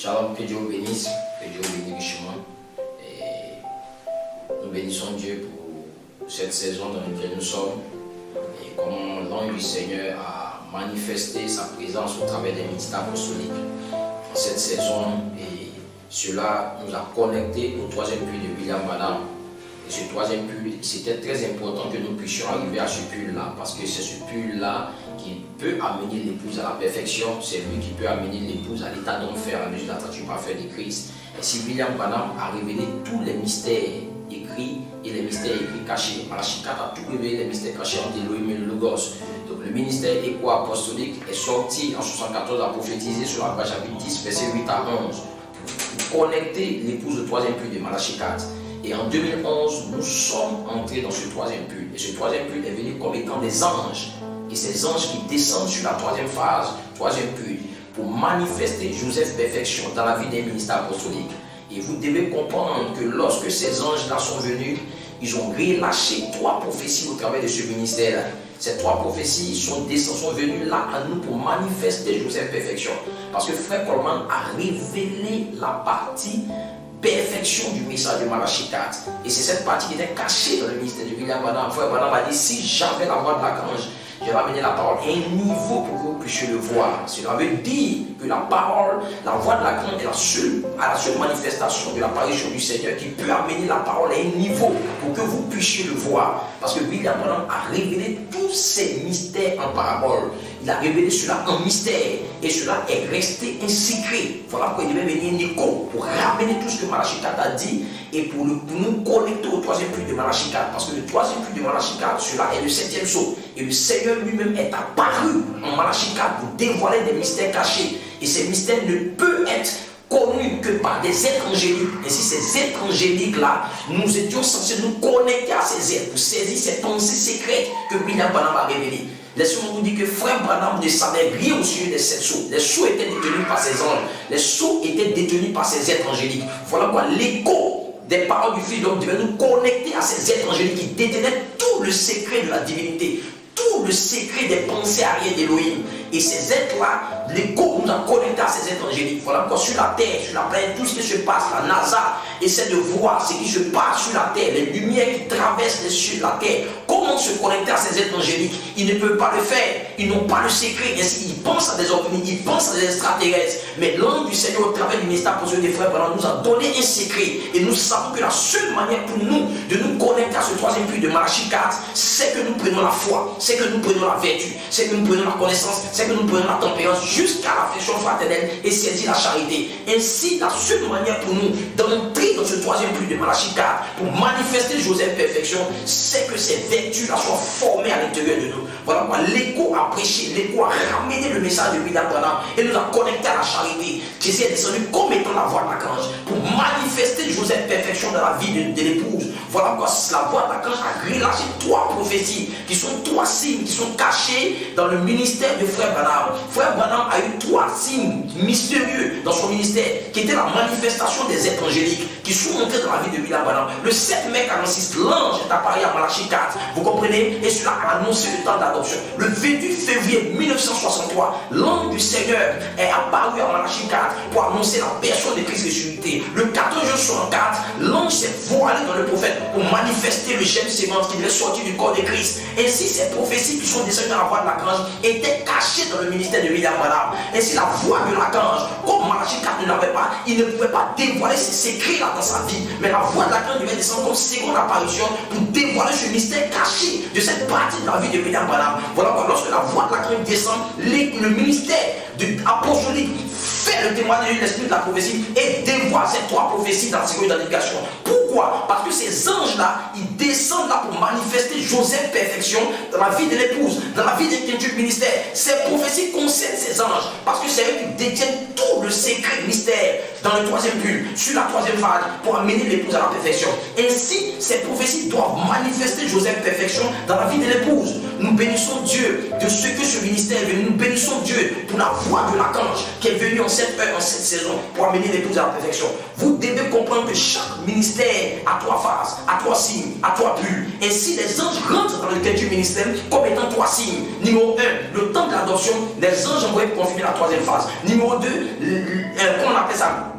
Shalom, que Dieu vous bénisse, que Dieu vous bénisse richement. Et nous bénissons Dieu pour cette saison dans laquelle nous sommes. Et comme l'ange du Seigneur a manifesté sa présence au travers des ministères apostoliques dans cette saison. Et cela nous a connectés au troisième puits de William Branham. Et ce troisième puits, c'était très important que nous puissions arriver à ce puits-là, parce que c'est ce puits-là qui peut amener l'épouse à la perfection, c'est lui qui peut amener l'épouse à l'état d'enfer, à mesure d'attraction parfaite de Christ. Et si William Branham a révélé tous les mystères écrits et les mystères écrits cachés, Malachi 4 a tout révélé, les mystères cachés entre Elohim et le Logos. Donc le ministère éco-apostolique est sorti en 1974 à prophétiser sur la page chapitre 10, verset 8 à 11, pour connecter l'épouse au troisième puits de Malachi 4. Et en 2011, nous sommes entrés dans ce troisième puits. Et ce troisième puits est venu comme étant des anges. Et ces anges qui descendent sur la troisième phase, troisième puits, pour manifester Joseph Perfection dans la vie des ministères apostoliques. Et vous devez comprendre que lorsque ces anges-là sont venus, ils ont relâché 3 prophéties au travers de ce ministère. Ces 3 prophéties sont venues là à nous pour manifester Joseph Perfection. Parce que Frère Coleman a révélé la partie perfection du message de Malachi 4. Et c'est cette partie qui était cachée dans le ministère de William Branham. Frère Branham a dit, si j'avais la voix de l'archange, je vais amener la parole à un niveau pour que vous puissiez le voir. Cela veut dire que la parole, la voix de l'archange est la seule manifestation de l'apparition du Seigneur qui peut amener la parole à un niveau pour que vous puissiez le voir. Parce que William Branham a révélé tous ces mystères en parabole. Il a révélé cela en mystère et cela est resté un secret. Voilà pourquoi il devait venir un écho pour ramener tout ce que Malachi 4 a dit et pour nous connecter au troisième puits de Malachi 4. Parce que le troisième puits de Malachi 4, cela est le 7e sceau. Et le Seigneur lui-même est apparu en Malachi 4 pour dévoiler des mystères cachés. Et ces mystères ne peuvent être connus que par des êtres angéliques. Et si ces êtres angéliques-là, nous étions censés nous connecter à ces êtres pour saisir ces pensées secrètes que William Branham a révélées. Laissez-moi vous dire que Frère Branham ne savait rien au sujet de ces sceaux. Les sceaux étaient détenus par ces anges. Les sceaux étaient détenus par ces êtres angéliques. Voilà quoi l'écho des paroles du Fils de l'homme devait nous connecter à ces êtres angéliques qui détenaient tout le secret de la divinité, tout le secret des pensées arrière d'Élohim. Et ces êtres-là, l'écho nous a connectés à ces êtres angéliques. Voilà pourquoi sur la terre, sur la planète, tout ce qui se passe, la NASA essaie de voir ce qui se passe sur la terre, les lumières qui traversent les cieux de la terre. Comment se connecter à ces êtres angéliques? Ils ne peuvent pas le faire. Ils n'ont pas le secret. Ainsi, ils pensent à des ovnis, ils pensent à des extraterrestres. Mais l'ange du Seigneur, au travers du ministère apostolique des frères, nous a donné un secret. Et nous savons que la seule manière pour nous de nous connecter à ce troisième puits de Malachi 4, c'est que nous prenons la foi, c'est que nous prenons la vertu, c'est que nous prenons la connaissance, c'est que nous prenons la tempérance jusqu'à l'affection fraternelle et saisir la charité. Ainsi, la seule manière pour nous d'entrer dans ce troisième puits de Malachi 4 pour manifester Joseph Perfection, c'est que ces vertus-là soient formées à l'intérieur de nous. Voilà pourquoi l'écho a prêché, l'écho a ramené le message de William Branham et nous a connecté à la charité. Jésus est descendu comme étant la voix de l'archange pour manifester Joseph Perfection dans la vie de l'épouse. Voilà pourquoi la voix de l'archange a relâché 3 prophéties qui sont 3 signes qui sont cachés dans le ministère de Frère Branham. Frère Branham a eu 3 signes mystérieux dans son ministère qui étaient la manifestation des êtres angéliques qui sont montrés dans la vie de William Branham. Le 7 mai 46, l'ange est apparu à Malachi 4. Vous comprenez? Et cela a annoncé le temps d'adoption. Le 28 février 1963, l'ange du Seigneur est apparu à Malachi 4 pour annoncer la personne de Christ ressuscité. Le 14 juin 64, l'ange s'est voilé dans le prophète pour manifester le gène sémence qui devait sortir du corps de Christ. Ainsi, ces prophéties qui sont descendues dans la voix de l'archange étaient cachées dans le ministère de William Branham. Ainsi, la voix de l'archange, comme Malachi 4 ne l'avait pas, il ne pouvait pas dévoiler ces secrets-là dans sa vie. Mais la voix de l'archange devait descendre comme seconde apparition pour dévoiler ce mystère caché de cette partie de la vie de William Branham. Voilà pourquoi lorsque la voix de l'archange descend, le ministère apostolique fait le témoignage de l'esprit de la prophétie et dévoile ces 3 prophéties dans la seconde identification. Pourquoi? Parce que ces anges-là, ils descendent là pour manifester Joseph Perfection dans la vie de l'épouse, dans la vie du ministère. Ces prophéties concernent ces anges parce que c'est eux qui détiennent tout le secret mystère dans le troisième puits, sur la troisième phase, pour amener l'épouse à la perfection. Ainsi, ces prophéties doivent manifester Joseph Perfection dans la vie de l'épouse. Nous bénissons Dieu de ce que ce ministère est venu. Nous bénissons Dieu pour la voix de l'archange qui est venu en cette heure, en cette saison, pour amener l'épouse à la perfection. Vous devez comprendre que chaque ministère a 3 phases, a 3 signes, a 3 bulles. Ainsi, les anges rentrent dans le cadre du ministère comme étant 3 signes. Numéro 1, le temps de l'adoption, les anges envoyés pour confirmer la 3e phase. Numéro 2, comment on appelle ça?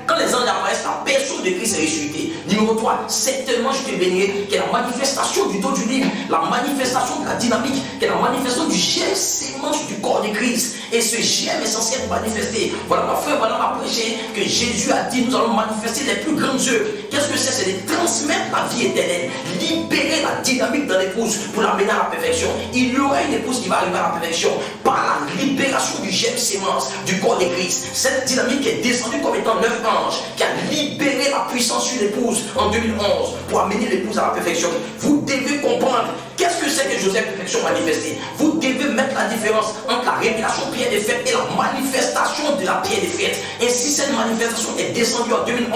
Quand les anges apparaissent, la personne de Christ est ressuscitée. Numéro 3, certainement je te bénirai, qui est la manifestation du dos du livre, la manifestation de la dynamique, qui est la manifestation du germe sémence du corps de Christ. Et ce germe est censé être manifesté. Voilà, ma frère, voilà, a prêché que Jésus a dit, nous allons manifester les plus grandes œuvres. Qu'est-ce que c'est? C'est de transmettre la vie éternelle, libérer la dynamique dans l'épouse pour l'amener à la perfection. Il y aura une épouse qui va arriver à la perfection par la libération du germe sémence du corps de Christ. Cette dynamique est descendue comme étant 9 ans qui a libéré la puissance sur l'épouse en 2011 pour amener l'épouse à la perfection. Vous devez comprendre qu'est-ce que c'est que Joseph Perfection manifesté. Vous devez mettre la différence entre la révélation pierre des fêtes et la manifestation de la pierre des fêtes. Ainsi, cette manifestation est descendue en 2011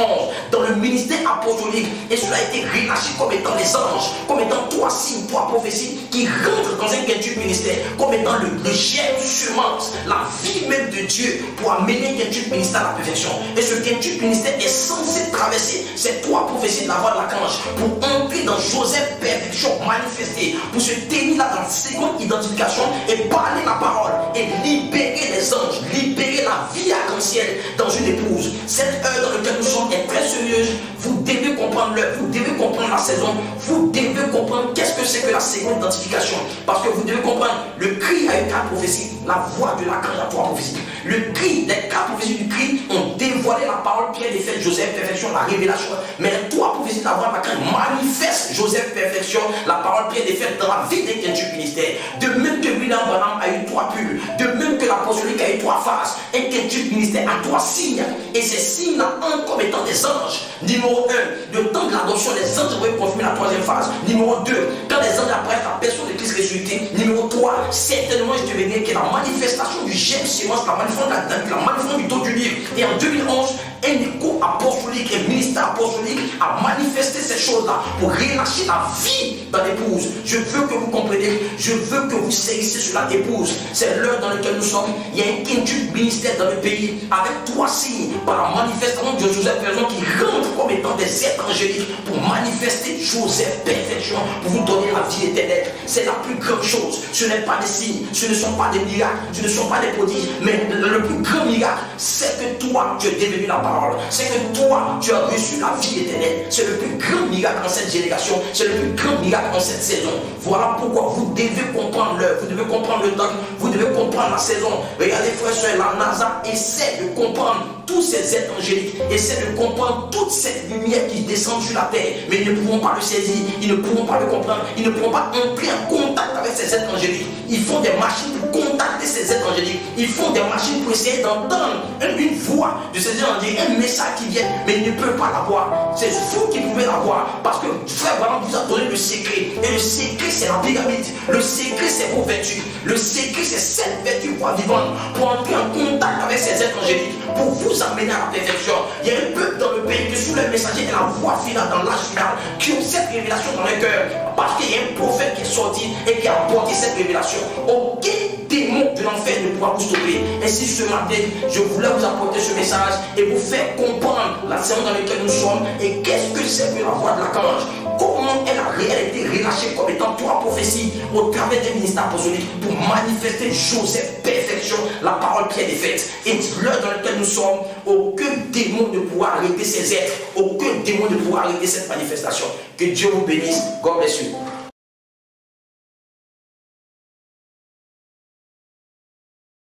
dans le ministère apostolique et cela a été relâché comme étant les anges, comme étant 3 signes, 3 prophéties qui rentrent dans un quintuple ministère, comme étant le germe semence, la vie même de Dieu pour amener un quintuple ministère à la perfection. Et ce quintuple ministère est censé traverser ces 3 prophéties de la voix de l'archange pour entrer dans Joseph Perfection manifesté, pour se tenir là dans la seconde identification et parler la parole et libérer les anges, libérer la vie arc-en-ciel dans une épouse. Cette heure dans laquelle nous sommes est très sérieuse. Vous devez comprendre l'heure, vous devez comprendre la saison, vous devez comprendre qu'est-ce que c'est que la seconde identification. Parce que vous devez comprendre, le cri a eu 4 prophéties, la voix de l'archange a 3 prophéties. Le cri, les 4 prophéties du cri ont dévoilé la parole pierre des fêtes, Joseph Perfection, la révélation. Mais les 3 prophéties de la voix de l'archange manifestent Joseph Perfection, la parole pierre des fêtes dans la vie des quintuple ministère. De même que William Branham a eu 3 bulles, de même que l'apostolique a eu 3 phases, un quintuple ministère a 3 signes. Et ces signes-là entrent comme étant des anges. Numéro 1, le temps de l'adoption, les anges vont confirmer la 3e phase. Numéro 2, quand les anges apparaissent, la personne de Christ ressuscité. Numéro 3, certainement je te verrai que la manifestation du germe sémence, la manifestation de la dynamique, la manifestation du dos du livre. Et en 2011, un écho apostolique, un ministère apostolique a manifesté ces choses-là pour relâcher la vie dans l'épouse. Je veux que vous compreniez, je veux que vous saisissiez sur la épouse. C'est l'heure dans laquelle nous sommes. Il y a un quintuple ministère dans le pays avec 3 signes par la manifestation de Joseph Perfection qui rentre comme étant des êtres angéliques pour manifester Joseph Perfection, pour vous donner la vie éternelle. C'est la plus grande chose. Ce n'est pas des signes, ce ne sont pas des miracles, ce ne sont pas des prodiges, mais le plus grand miracle, c'est que toi, tu es devenu la parole. C'est que toi, tu as reçu la vie éternelle. C'est le plus grand miracle en cette génération. C'est le plus grand miracle en cette saison. Voilà pourquoi vous devez comprendre l'heure, vous devez comprendre le temps, vous devez comprendre la saison. Regardez, frères et sœurs, la NASA essaie de comprendre tous ces êtres angéliques, essaie de comprendre toute cette lumière qui descend sur la terre, mais ils ne pourront pas le saisir, ils ne pourront pas le comprendre, ils ne pourront pas entrer en contact avec ces êtres angéliques. Ils font des machines pour contacter ces êtres angéliques, ils font des machines pour essayer d'entendre une voix de ces êtres angéliques, un message qui vient, mais ils ne peuvent pas l'avoir. C'est vous qui pouvez l'avoir, parce que frère Branham vous a donné le secret, et le secret c'est la pyramide, le secret c'est vos vertus, le secret c'est cette vertu pour vivre, pour entrer en contact avec ces êtres angéliques, pour vous amener à la perfection. Il y a un peuple dans le pays qui sous le messager et la voix finale dans l'âge final qui ont cette révélation dans le cœur, parce qu'il y a un prophète qui est sorti et qui a apporté cette révélation. Aucun démon de l'enfer ne pourra vous stopper. Ainsi ce matin, je voulais vous apporter ce message et vous faire comprendre la saison dans laquelle nous sommes et qu'est-ce que c'est que la voix de l'archange. Comment elle a été relâchée comme étant 3 prophéties au travers des ministères apostoliques pour manifester Joseph Perfection, la parole pierre des fêtes. Et l'heure dans laquelle nous sommes, aucun démon ne pourra arrêter ces êtres, aucun démon ne pourra arrêter cette manifestation. Que Dieu vous bénisse. God bless you.